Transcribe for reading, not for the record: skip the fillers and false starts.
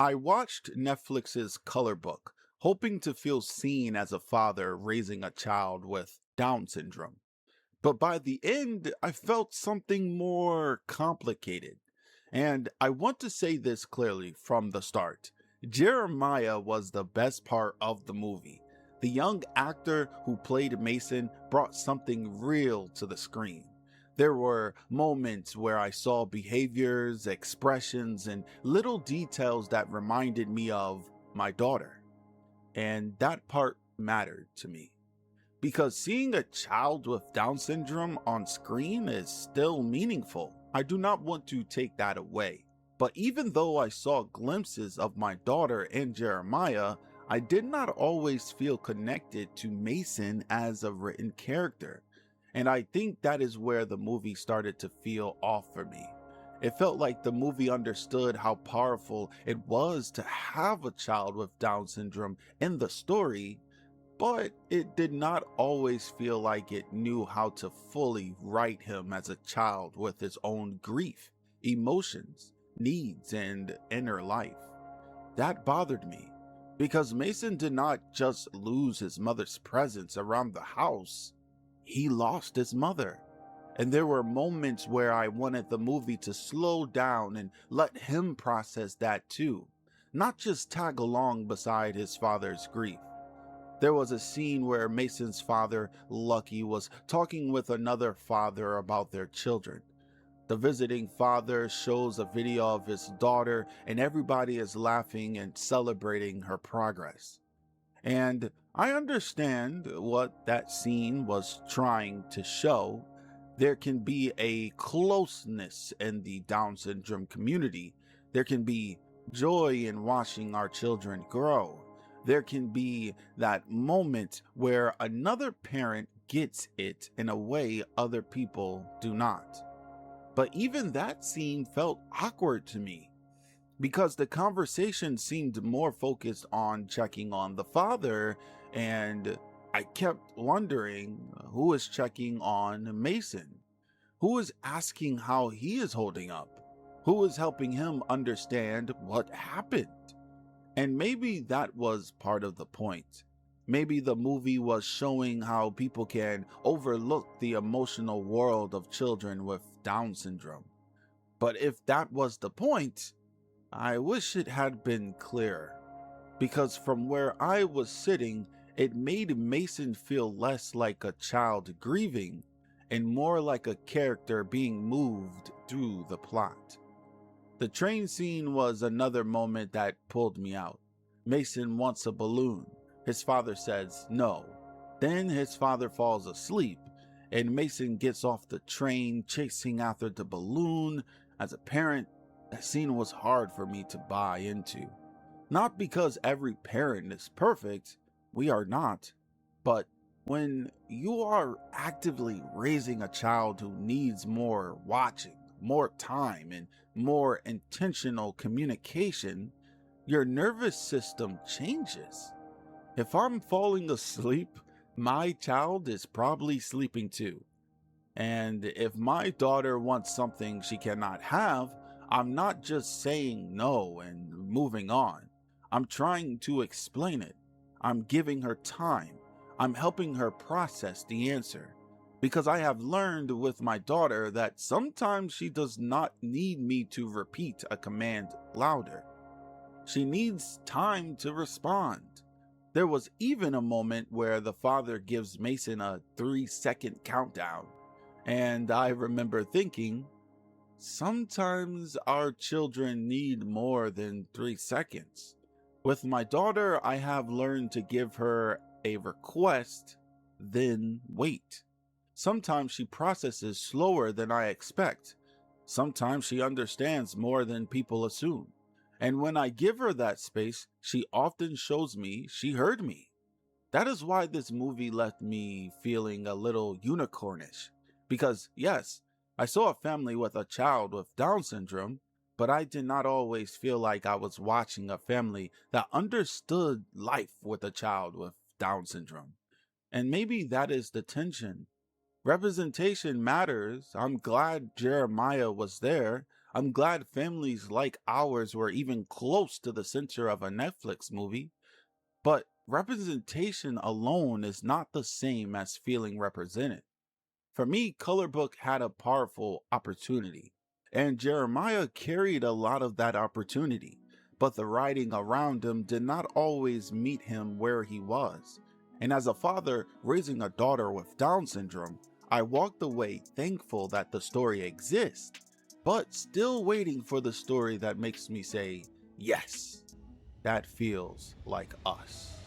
I watched Netflix's Color Book, hoping to feel seen as a father raising a child with Down syndrome. But by the end, I felt something more complicated. And I want to say this clearly from the start. Jeremiah was the best part of the movie. The young actor who played Mason brought something real to the screen. There were moments where I saw behaviors, expressions, and little details that reminded me of my daughter. And that part mattered to me. Because seeing a child with Down syndrome on screen is still meaningful. I do not want to take that away. But even though I saw glimpses of my daughter and Jeremiah, I did not always feel connected to Mason as a written character. And I think that is where the movie started to feel off for me. It felt like the movie understood how powerful it was to have a child with Down syndrome in the story, but it did not always feel like it knew how to fully write him as a child with his own grief, emotions, needs, and inner life. That bothered me, because Mason did not just lose his mother's presence around the house, he lost his mother. And there were moments where I wanted the movie to slow down and let him process that too, not just tag along beside his father's grief. There was a scene where Mason's father, Lucky, was talking with another father about their children. The visiting father shows a video of his daughter, and everybody is laughing and celebrating her progress. And I understand what that scene was trying to show. There can be a closeness in the Down syndrome community. There can be joy in watching our children grow. There can be that moment where another parent gets it in a way other people do not. But even that scene felt awkward to me because the conversation seemed more focused on checking on the father, and I kept wondering who is checking on Mason? Who is asking how he is holding up? Who is helping him understand what happened? And maybe that was part of the point. Maybe the movie was showing how people can overlook the emotional world of children with Down syndrome. But if that was the point, I wish it had been clearer. Because from where I was sitting, it made Mason feel less like a child grieving and more like a character being moved through the plot. The train scene was another moment that pulled me out. Mason wants a balloon. His father says no. Then his father falls asleep, and Mason gets off the train chasing after the balloon. As a parent, that scene was hard for me to buy into. Not because every parent is perfect, we are not, but when you are actively raising a child who needs more watching, more time, and more intentional communication, your nervous system changes. If I'm falling asleep, my child is probably sleeping too. And if my daughter wants something she cannot have, I'm not just saying no and moving on. I'm trying to explain it. I'm giving her time. I'm helping her process the answer. Because I have learned with my daughter that sometimes she does not need me to repeat a command louder. She needs time to respond. There was even a moment where the father gives Mason a 3-second countdown, and I remember thinking, sometimes our children need more than 3 seconds. With my daughter, I have learned to give her a request, then wait. Sometimes she processes slower than I expect. Sometimes she understands more than people assume. And when I give her that space, she often shows me she heard me. That is why this movie left me feeling a little unicornish. Because yes, I saw a family with a child with Down syndrome, but I did not always feel like I was watching a family that understood life with a child with Down syndrome. And maybe that is the tension. Representation matters. I'm glad Jeremiah was there. I'm glad families like ours were even close to the center of a Netflix movie, but representation alone is not the same as feeling represented. For me, Color Book had a powerful opportunity, and Jeremiah carried a lot of that opportunity, but the writing around him did not always meet him where he was. And as a father raising a daughter with Down syndrome, I walked away thankful that the story exists, but still waiting for the story that makes me say, yes, that feels like us.